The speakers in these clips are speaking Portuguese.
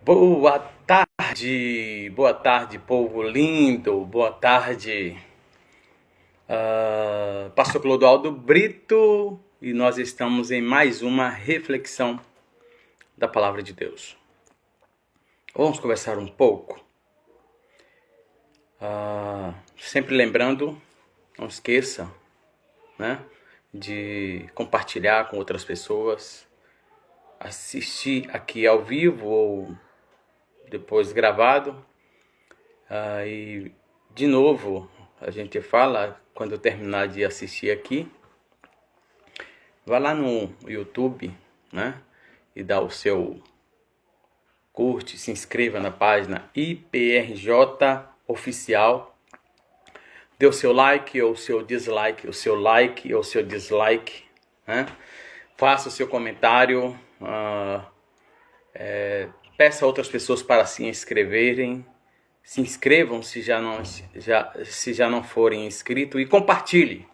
Boa tarde, povo lindo, boa tarde, Pastor Clodoaldo Brito, e nós estamos em mais uma reflexão da Palavra de Deus. Vamos conversar um pouco, sempre lembrando, não esqueça, né, de compartilhar com outras pessoas, assistir aqui ao vivo ou depois gravado. E de novo a gente fala, quando eu terminar de assistir aqui, vá lá no YouTube, né, e dá o seu curte, se inscreva na página IPRJ Oficial, dê o seu like ou o seu dislike, né? Faça o seu comentário, peça a outras pessoas para se inscreverem. Se inscrevam se já não forem inscritos, e compartilhe.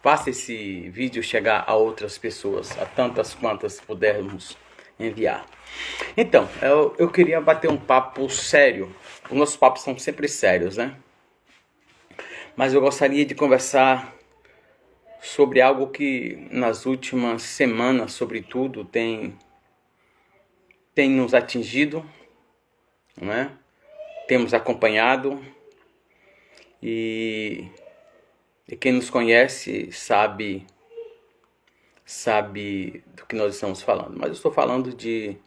Faça esse vídeo chegar a outras pessoas, a tantas quantas pudermos enviar. Então, eu queria bater um papo sério. Os nossos papos são sempre sérios, né? Mas eu gostaria de conversar sobre algo que nas últimas semanas, sobretudo, tem nos atingido, né? Temos acompanhado, e quem nos conhece sabe do que nós estamos falando. Mas eu estou falando de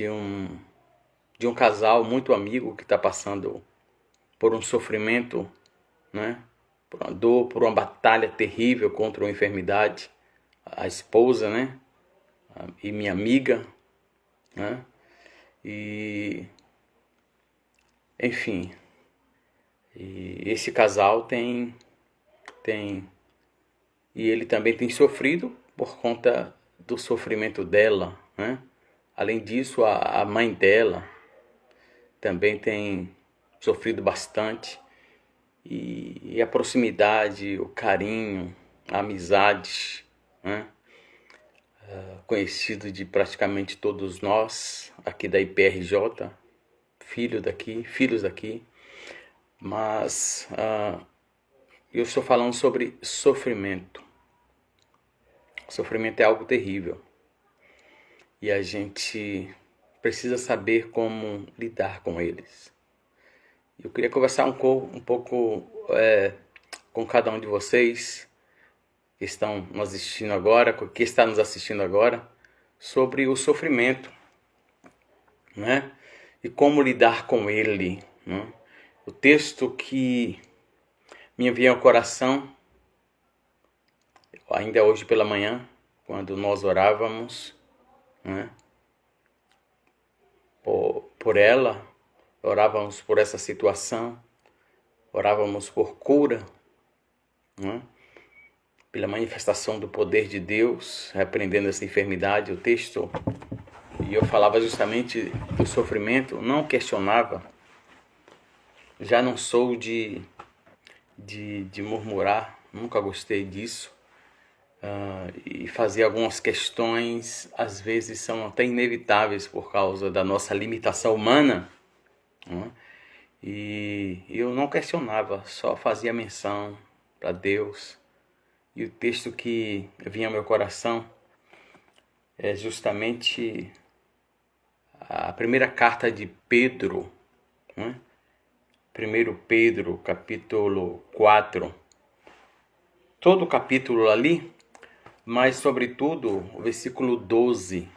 um casal muito amigo que está passando por um sofrimento, né? Por uma dor, por uma batalha terrível contra uma enfermidade. A esposa, né? E minha amiga, né? Enfim, e esse casal tem e ele também tem sofrido por conta do sofrimento dela, né? Além disso, a mãe dela também tem sofrido bastante, e a proximidade, o carinho, a amizade, né? Conhecido de praticamente todos nós aqui da IPRJ, filhos daqui, mas eu estou falando sobre sofrimento. Sofrimento é algo terrível, e a gente precisa saber como lidar com eles. Eu queria conversar um pouco com cada um de vocês que estão nos assistindo agora, que está nos assistindo agora, sobre o sofrimento, né? E como lidar com ele, né? O texto que me envia ao coração, ainda hoje pela manhã, quando nós orávamos, né? Por ela, orávamos por essa situação, orávamos por cura, né? Pela manifestação do poder de Deus, repreendendo essa enfermidade. O texto, e eu falava justamente do sofrimento, não questionava. Já não sou de murmurar, nunca gostei disso. E fazer algumas questões, às vezes, são até inevitáveis por causa da nossa limitação humana, né? E eu não questionava, só fazia menção para Deus. E o texto que vinha ao meu coração é justamente a primeira carta de Pedro, né? 1 Pedro, capítulo 4. Todo o capítulo ali, mas sobretudo o versículo 12.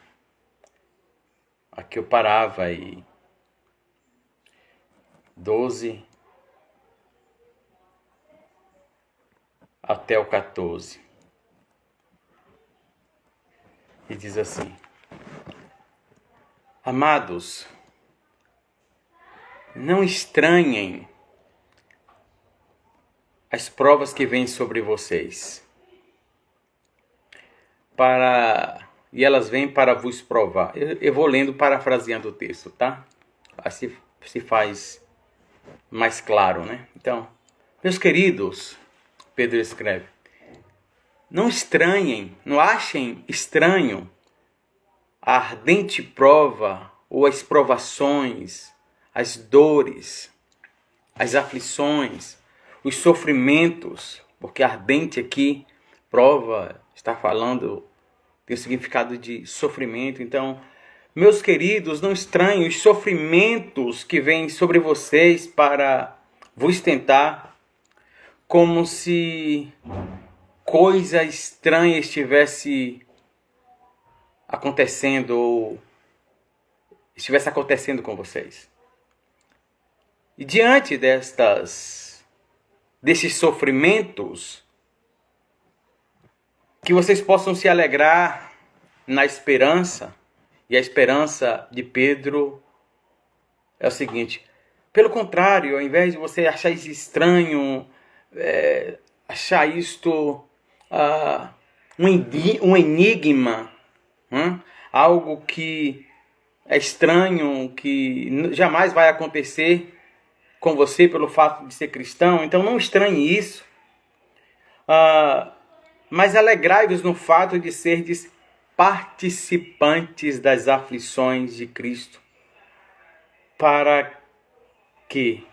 Aqui eu parava aí. 12 até o 14. E diz assim: Amados, não estranhem as provas que vêm sobre vocês, e elas vêm para vos provar. Eu vou lendo, parafraseando o texto, tá? Assim se faz mais claro, né? Então, meus queridos, Pedro escreve, não estranhem, não achem estranho a ardente prova ou as provações, as dores, as aflições, os sofrimentos, porque ardente aqui, prova, está falando, tem o significado de sofrimento. Então, meus queridos, não estranhem os sofrimentos que vêm sobre vocês para vos tentar, como se coisa estranha estivesse acontecendo ou estivesse acontecendo com vocês. E diante desses sofrimentos, que vocês possam se alegrar na esperança. E a esperança de Pedro é o seguinte: pelo contrário, ao invés de você achar isso estranho, achar isto um enigma, algo que é estranho, que jamais vai acontecer com você pelo fato de ser cristão, então não estranhe isso, mas alegrai-vos no fato de serdes participantes das aflições de Cristo, para que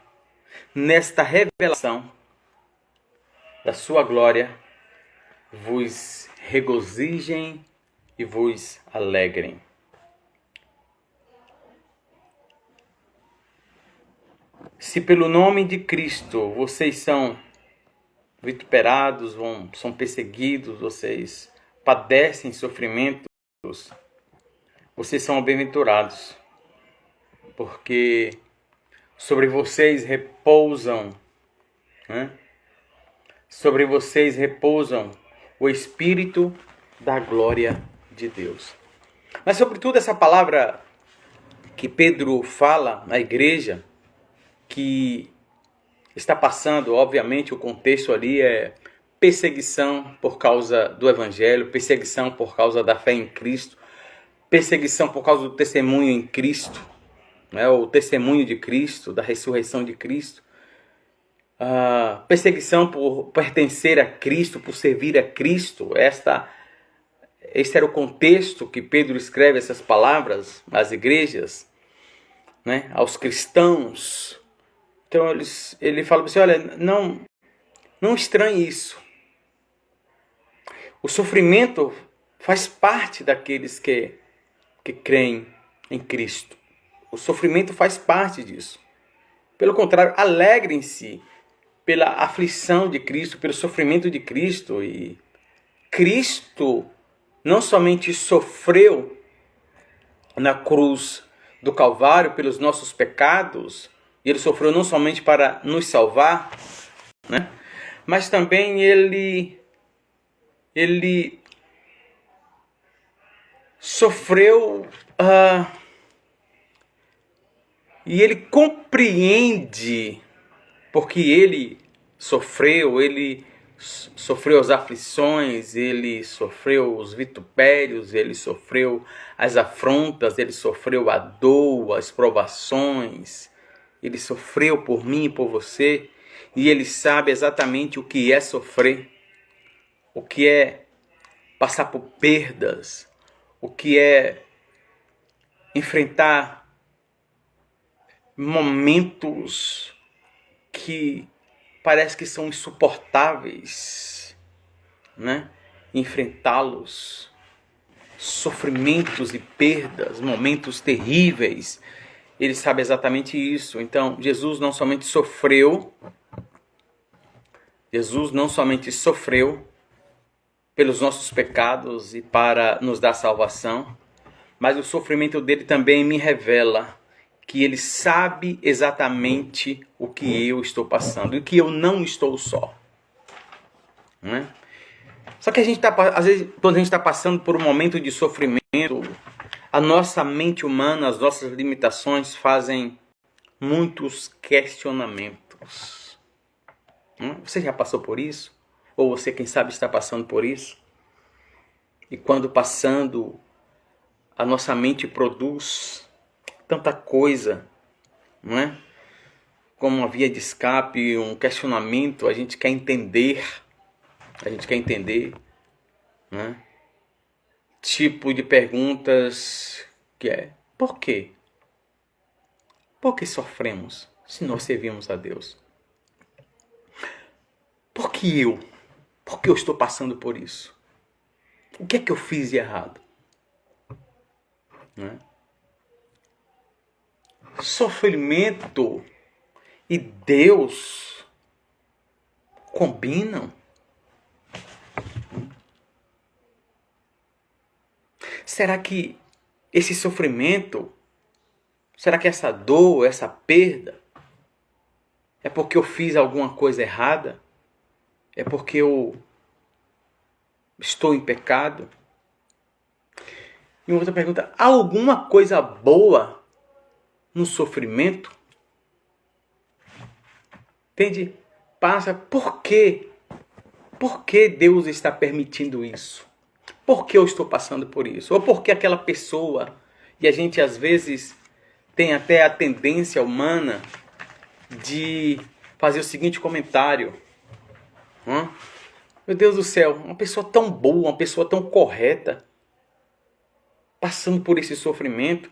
nesta revelação da sua glória vos regozijem e vos alegrem. Se pelo nome de Cristo vocês são vituperados, são perseguidos, vocês padecem sofrimentos, vocês são bem-aventurados, porque sobre vocês repousam, sobre vocês repousam o Espírito da glória de Deus. Mas sobretudo essa palavra que Pedro fala na igreja, que está passando, obviamente o contexto ali é perseguição por causa do Evangelho, perseguição por causa da fé em Cristo, perseguição por causa do testemunho em Cristo, o testemunho de Cristo, da ressurreição de Cristo, perseguição por pertencer a Cristo, por servir a Cristo. Esse era o contexto que Pedro escreve essas palavras às igrejas, aos cristãos. Então ele fala assim: olha, não estranhe isso. O sofrimento faz parte daqueles que creem em Cristo. O sofrimento faz parte disso. Pelo contrário, alegrem-se pela aflição de Cristo, pelo sofrimento de Cristo. E Cristo não somente sofreu na cruz do Calvário pelos nossos pecados, e ele sofreu não somente para nos salvar, mas também ele sofreu e ele compreende, porque ele sofreu as aflições, ele sofreu os vitupérios, ele sofreu as afrontas, ele sofreu a dor, as provações, ele sofreu por mim e por você, e ele sabe exatamente o que é sofrer, o que é passar por perdas, o que é enfrentar momentos que parece que são insuportáveis, enfrentá-los, sofrimentos e perdas, momentos terríveis. Ele sabe exatamente isso. Então, Jesus não somente sofreu pelos nossos pecados e para nos dar salvação, mas o sofrimento dele também me revela que ele sabe exatamente o que eu estou passando e que eu não estou só. Só que às vezes, quando a gente está passando por um momento de sofrimento, a nossa mente humana, as nossas limitações fazem muitos questionamentos. Você já passou por isso? Ou você, quem sabe, está passando por isso? E quando passando, a nossa mente produz tanta coisa, como uma via de escape, um questionamento, a gente quer entender, tipo de perguntas que é: por quê? Por que sofremos se nós servimos a Deus? Por que eu? Por que eu estou passando por isso? O que é que eu fiz de errado? Não é? Sofrimento e Deus combinam? Será que esse sofrimento, será que essa dor, essa perda, é porque eu fiz alguma coisa errada? É porque eu estou em pecado? E outra pergunta: há alguma coisa boa no sofrimento? Entende? Passa, por quê? Por que Deus está permitindo isso? Por que eu estou passando por isso? Ou por que aquela pessoa, e a gente às vezes tem até a tendência humana de fazer o seguinte comentário: meu Deus do céu, uma pessoa tão boa, uma pessoa tão correta, passando por esse sofrimento,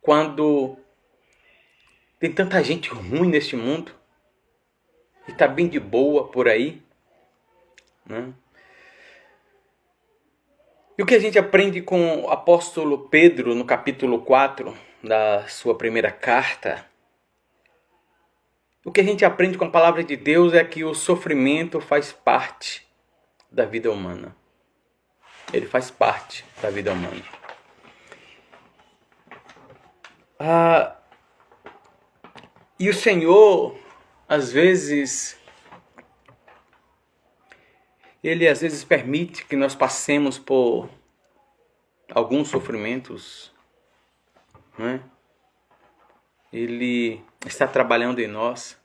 quando tem tanta gente ruim neste mundo e está bem de boa por aí, né? E o que a gente aprende com o apóstolo Pedro no capítulo 4 da sua primeira carta? O que a gente aprende com a palavra de Deus é que o sofrimento faz parte da vida humana. Ele faz parte da vida humana. E o Senhor, às vezes, Ele às vezes permite que nós passemos por alguns sofrimentos, né? Ele está trabalhando em nós.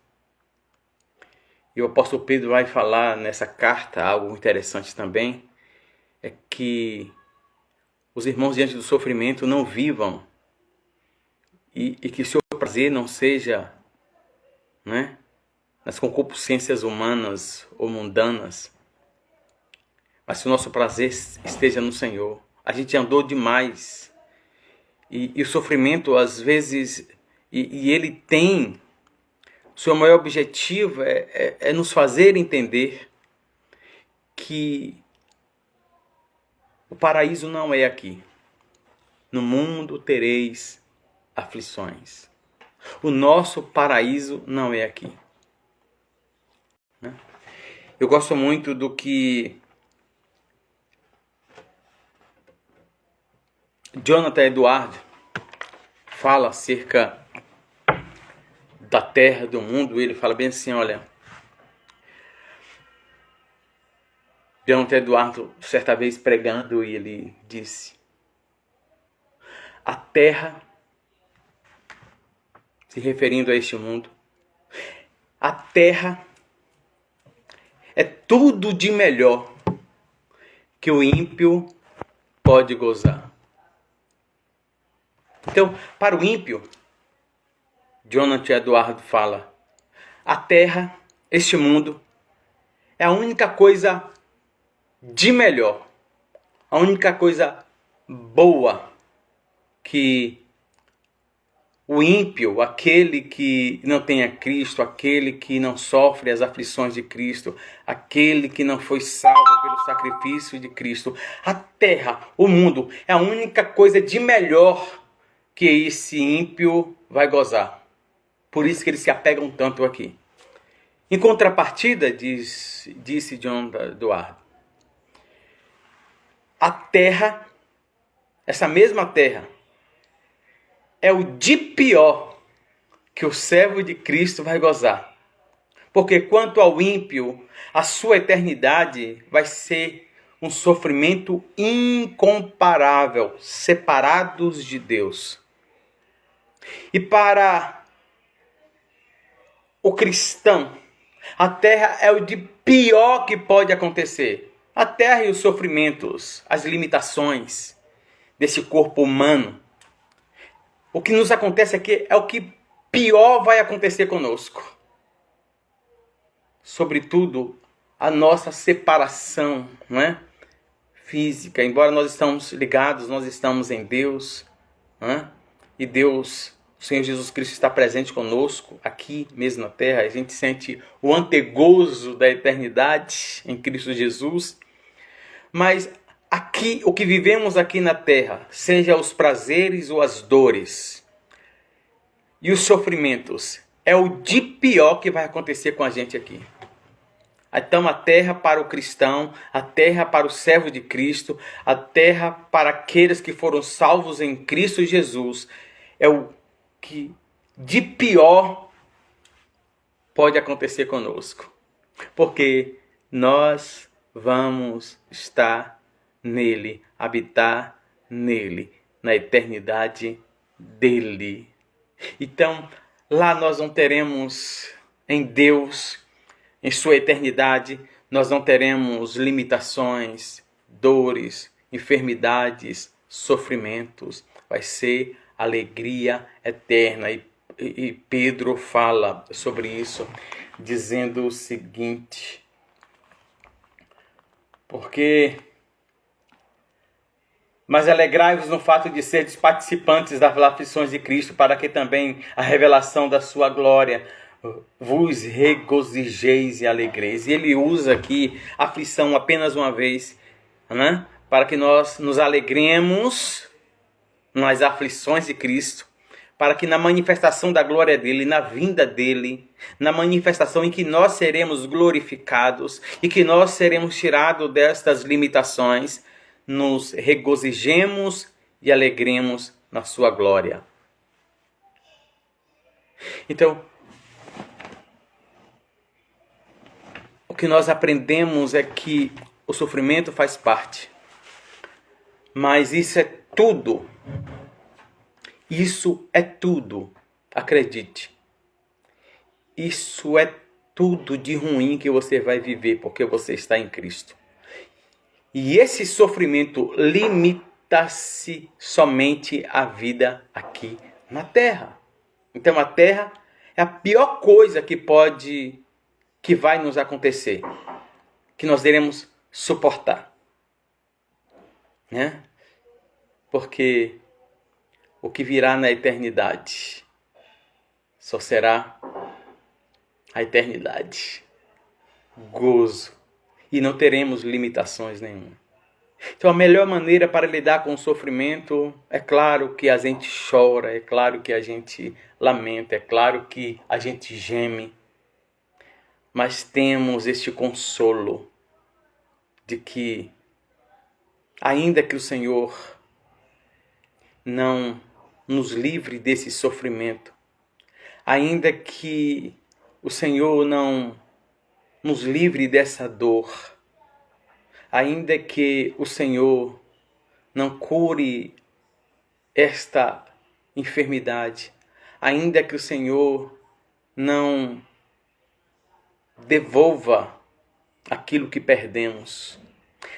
E o apóstolo Pedro vai falar nessa carta algo interessante também, é que os irmãos diante do sofrimento não vivam e que o seu prazer não seja, né, nas concupiscências humanas ou mundanas, mas se o nosso prazer esteja no Senhor. A gente andou demais e o sofrimento às vezes, e ele tem, o seu maior objetivo é nos fazer entender que o paraíso não é aqui. No mundo tereis aflições. O nosso paraíso não é aqui. Eu gosto muito do que Jonathan Edwards fala acerca da terra, do mundo. Ele fala bem assim, olha, Jonathan Edwards, certa vez pregando, e ele disse: a terra, se referindo a este mundo, a terra é tudo de melhor que o ímpio pode gozar. Então, para o ímpio, Jonathan Edwards fala, a terra, este mundo, é a única coisa de melhor, a única coisa boa que o ímpio, aquele que não tem a Cristo, aquele que não sofre as aflições de Cristo, aquele que não foi salvo pelo sacrifício de Cristo, a terra, o mundo, é a única coisa de melhor que esse ímpio vai gozar. Por isso que eles se apegam tanto aqui. Em contrapartida, disse John Edwards, a terra, essa mesma terra, é o de pior que o servo de Cristo vai gozar. Porque quanto ao ímpio, a sua eternidade vai ser um sofrimento incomparável, separados de Deus. E para o cristão, a terra é o de pior que pode acontecer. A terra e os sofrimentos, as limitações desse corpo humano. O que nos acontece aqui é o que pior vai acontecer conosco. Sobretudo, a nossa separação, não é? física, embora nós estamos ligados, nós estamos em Deus, né? E Deus, o Senhor Jesus Cristo está presente conosco, aqui mesmo na terra, a gente sente o antegozo da eternidade em Cristo Jesus, mas aqui, o que vivemos aqui na terra, seja os prazeres ou as dores e os sofrimentos, é o de pior que vai acontecer com a gente aqui. Então a terra para o cristão, a terra para o servo de Cristo, a terra para aqueles que foram salvos em Cristo Jesus, é o que de pior pode acontecer conosco. Porque nós vamos estar nele, habitar nele, na eternidade dele. Então lá nós não teremos em Deus, em sua eternidade, nós não teremos limitações, dores, enfermidades, sofrimentos. Vai ser alegria eterna. E Pedro fala sobre isso, dizendo o seguinte: mas alegrai-vos no fato de seres participantes das aflições de Cristo, para que também a revelação da sua glória vos regozijeis e alegreis. E ele usa aqui aflição apenas uma vez, né? Para que nós nos alegremos nas aflições de Cristo, para que na manifestação da glória dele, na vinda dele, na manifestação em que nós seremos glorificados e que nós seremos tirados destas limitações, nos regozijemos e alegremos na sua glória. Então, o que nós aprendemos é que o sofrimento faz parte. Mas isso é tudo. Isso é tudo. Acredite. Isso é tudo de ruim que você vai viver porque você está em Cristo. E esse sofrimento limita-se somente à vida aqui na terra. Então a terra é a pior coisa que vai nos acontecer, que nós iremos suportar, né? Porque o que virá na eternidade só será a eternidade, gozo, e não teremos limitações nenhuma. Então a melhor maneira para lidar com o sofrimento, é claro que a gente chora, é claro que a gente lamenta, é claro que a gente geme, mas temos este consolo de que, ainda que o Senhor não nos livre desse sofrimento, ainda que o Senhor não nos livre dessa dor, ainda que o Senhor não cure esta enfermidade, ainda que o Senhor não devolva aquilo que perdemos,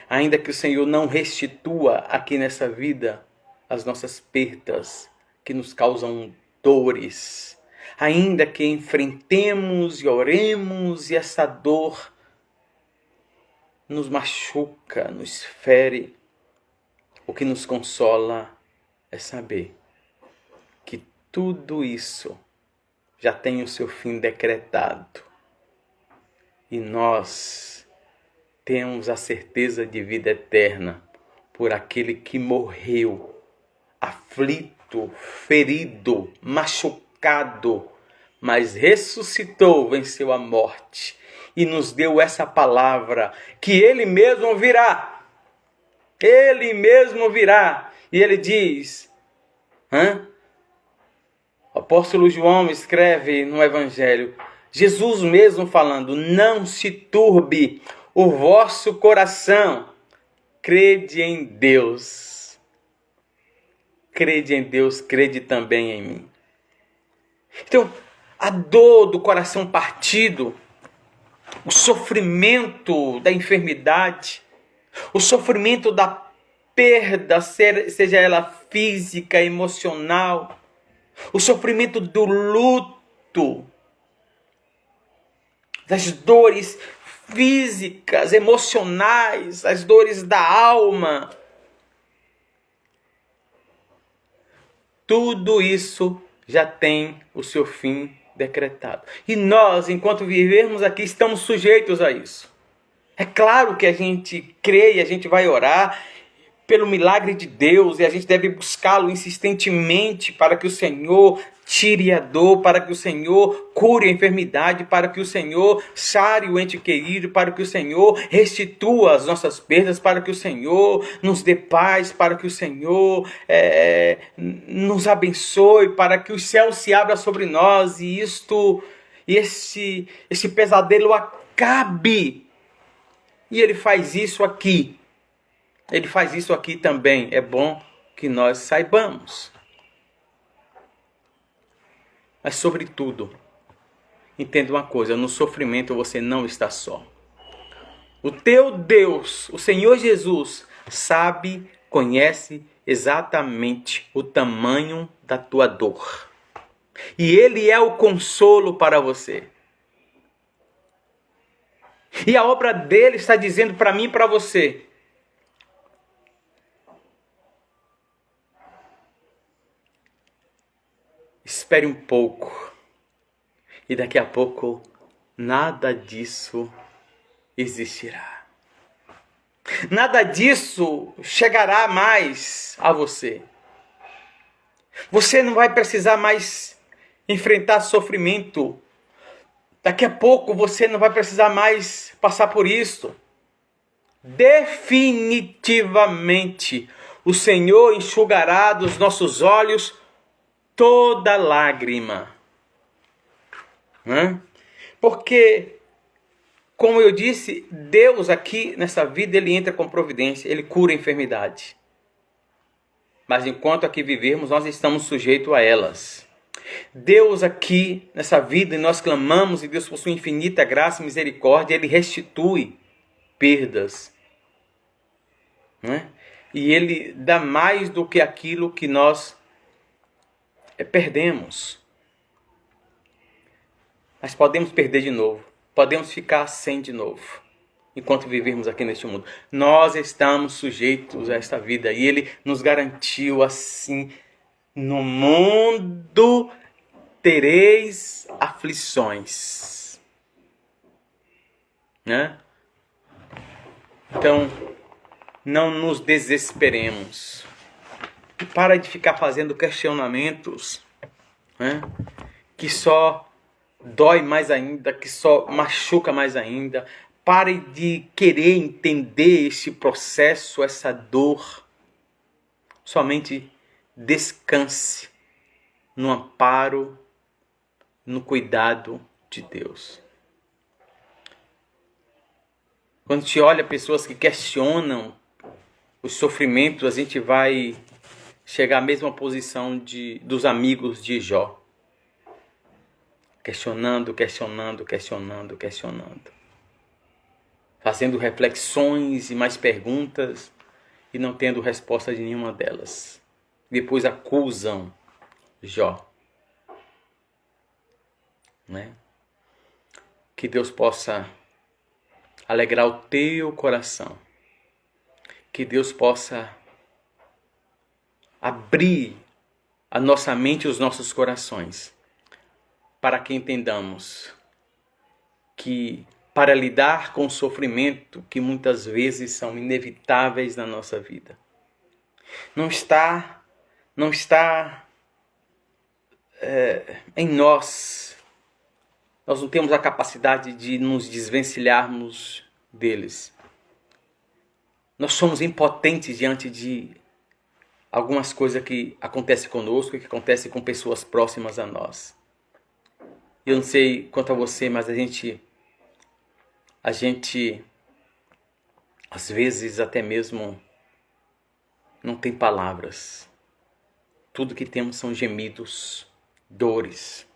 ainda que o Senhor não restitua aqui nessa vida as nossas perdas que nos causam dores, ainda que enfrentemos e oremos e essa dor nos machuca, nos fere, o que nos consola é saber que tudo isso já tem o seu fim decretado. E nós temos a certeza de vida eterna por aquele que morreu, aflito, ferido, machucado, mas ressuscitou, venceu a morte e nos deu essa palavra que Ele mesmo virá. Ele mesmo virá. E Ele diz, o apóstolo João escreve no Evangelho, Jesus mesmo falando, não se turbe o vosso coração, crede em Deus. Crede em Deus, crede também em mim. Então, a dor do coração partido, o sofrimento da enfermidade, o sofrimento da perda, seja ela física, emocional, o sofrimento do luto, das dores físicas, emocionais, as dores da alma. Tudo isso já tem o seu fim decretado. E nós, enquanto vivermos aqui, estamos sujeitos a isso. É claro que a gente crê e a gente vai orar pelo milagre de Deus e a gente deve buscá-lo insistentemente para que o Senhor tire a dor, para que o Senhor cure a enfermidade, para que o Senhor sare o ente querido, para que o Senhor restitua as nossas perdas, para que o Senhor nos dê paz, para que o Senhor nos abençoe, para que os céus se abram sobre nós e esse pesadelo acabe. E Ele faz isso aqui. Ele faz isso aqui também. É bom que nós saibamos. Mas, sobretudo, entenda uma coisa: no sofrimento você não está só. O teu Deus, o Senhor Jesus, sabe, conhece exatamente o tamanho da tua dor. E Ele é o consolo para você. E a obra dele está dizendo para mim e para você: espere um pouco. E daqui a pouco nada disso existirá. Nada disso chegará mais a você. Você não vai precisar mais enfrentar sofrimento. Daqui a pouco você não vai precisar mais passar por isso. Definitivamente, o Senhor enxugará dos nossos olhos toda lágrima. Porque, como eu disse, Deus aqui nessa vida, Ele entra com providência, Ele cura a enfermidade. Mas enquanto aqui vivermos, nós estamos sujeitos a elas. Deus aqui nessa vida, nós clamamos e Deus possui infinita graça e misericórdia, Ele restitui perdas. E Ele dá mais do que aquilo que nós perdemos. Mas podemos perder de novo. Podemos ficar sem de novo. Enquanto vivermos aqui neste mundo. Nós estamos sujeitos a esta vida. E Ele nos garantiu assim: no mundo tereis aflições. Então, não nos desesperemos. E para de ficar fazendo questionamentos que só dói mais ainda, que só machuca mais ainda. Pare de querer entender esse processo, essa dor. Somente descanse no amparo, no cuidado de Deus. Quando a gente olha pessoas que questionam os sofrimentos, a gente vai chegar à mesma posição dos amigos de Jó. Questionando. Fazendo reflexões e mais perguntas e não tendo resposta de nenhuma delas. Depois acusam Jó. Que Deus possa alegrar o teu coração. Que Deus possa abrir a nossa mente e os nossos corações para que entendamos que para lidar com o sofrimento que muitas vezes são inevitáveis na nossa vida, não está em nós. Nós não temos a capacidade de nos desvencilharmos deles. Nós somos impotentes diante de algumas coisas que acontecem conosco e que acontecem com pessoas próximas a nós. Eu não sei quanto a você, mas a gente às vezes até mesmo não tem palavras. Tudo que temos são gemidos, dores,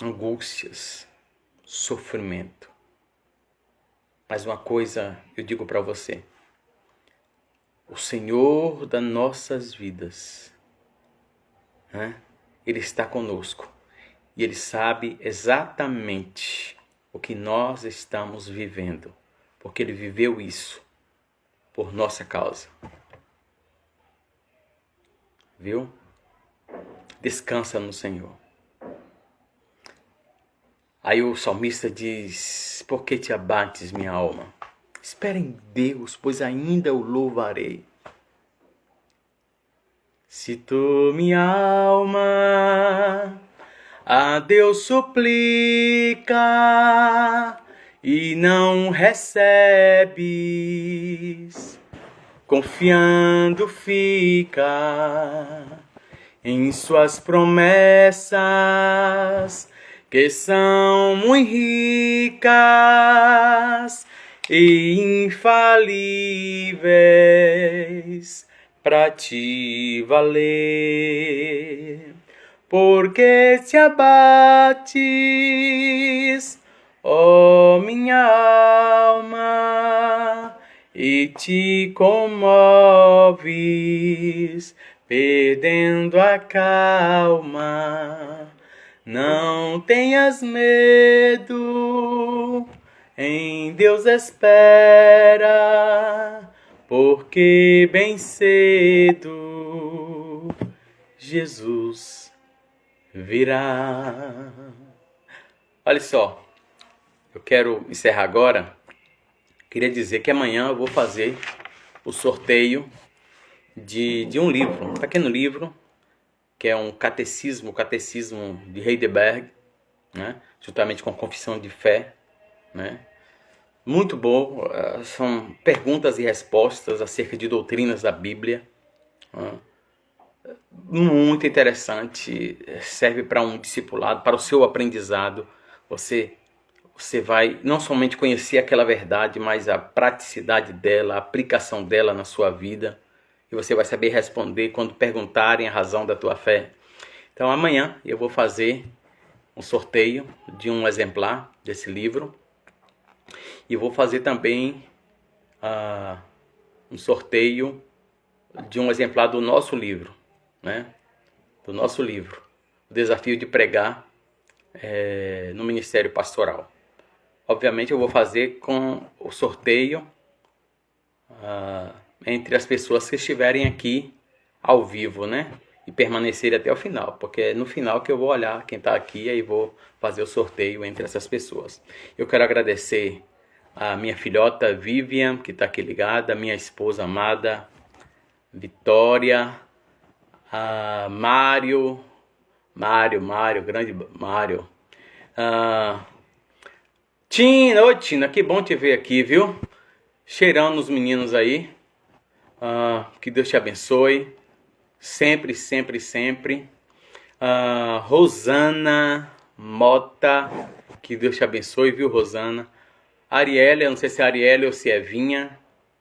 angústias, sofrimento. Mas uma coisa eu digo para você: o Senhor das nossas vidas, Ele está conosco. E Ele sabe exatamente o que nós estamos vivendo, porque Ele viveu isso por nossa causa. Viu? Descansa no Senhor. Aí o salmista diz: por que te abates, minha alma? Espera em Deus, pois ainda o louvarei. Se tu, minha alma, a Deus suplica e não recebes, confiando fica em suas promessas, que são muito ricas e infalíveis para te valer. Porque te abates, ó minha alma, e te comoves, perdendo a calma. Não tenhas medo, em Deus espera, porque bem cedo Jesus virá. Olha só, eu quero encerrar agora. Queria dizer que amanhã eu vou fazer o sorteio de um livro, um pequeno livro, que é um catecismo, o Catecismo de Heidelberg, né? Juntamente com a Confissão de Fé, né? Muito bom, são perguntas e respostas acerca de doutrinas da Bíblia, né? Muito interessante, serve para um discipulado, para o seu aprendizado. Você vai não somente conhecer aquela verdade, mas a praticidade dela, a aplicação dela na sua vida. E você vai saber responder quando perguntarem a razão da tua fé. Então amanhã eu vou fazer um sorteio de um exemplar desse livro. E vou fazer também um sorteio de um exemplar do nosso livro, né? Do nosso livro, o desafio de pregar no Ministério Pastoral. Obviamente eu vou fazer com o sorteio entre as pessoas que estiverem aqui ao vivo, né? E permanecerem até o final, porque é no final que eu vou olhar quem está aqui e aí vou fazer o sorteio entre essas pessoas. Eu quero agradecer a minha filhota Vivian, que está aqui ligada, a minha esposa amada Vitória, a Mário, grande Mário. Tina, oi Tina, que bom te ver aqui, viu? Cheirando os meninos aí. Que Deus te abençoe. Sempre, sempre, sempre. Rosana Mota, que Deus te abençoe, viu, Rosana? Arielle, eu não sei se é Arielle ou se é Vinha.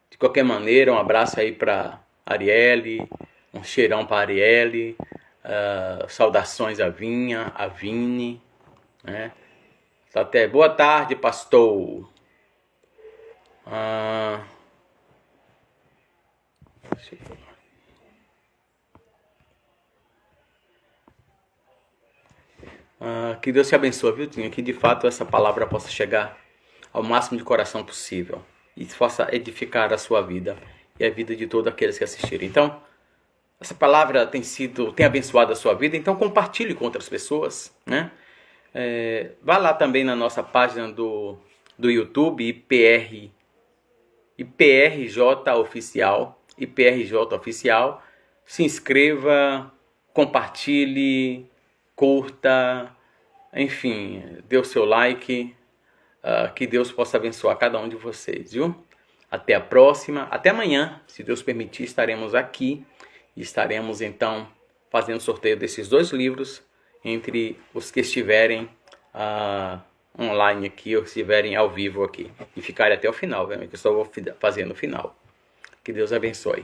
De qualquer maneira, um abraço aí para Arielle, um cheirão para Arielle. Saudações a Vinha, a Vini, né? Até boa tarde, pastor. Que Deus te abençoe, viu, Tinha? Que de fato essa palavra possa chegar ao máximo de coração possível e possa edificar a sua vida e a vida de todos aqueles que assistirem. Então, essa palavra tem abençoado a sua vida, então compartilhe com outras pessoas, né? Vá lá também na nossa página do YouTube, IPRJ Oficial. Se inscreva, compartilhe, curta, enfim, dê o seu like. Que Deus possa abençoar cada um de vocês, viu? Até a próxima, até amanhã, se Deus permitir, estaremos aqui e estaremos então fazendo sorteio desses 2 livros entre os que estiverem online aqui ou estiverem ao vivo aqui e ficarem até o final, que eu só vou fazer no final. Que Deus abençoe.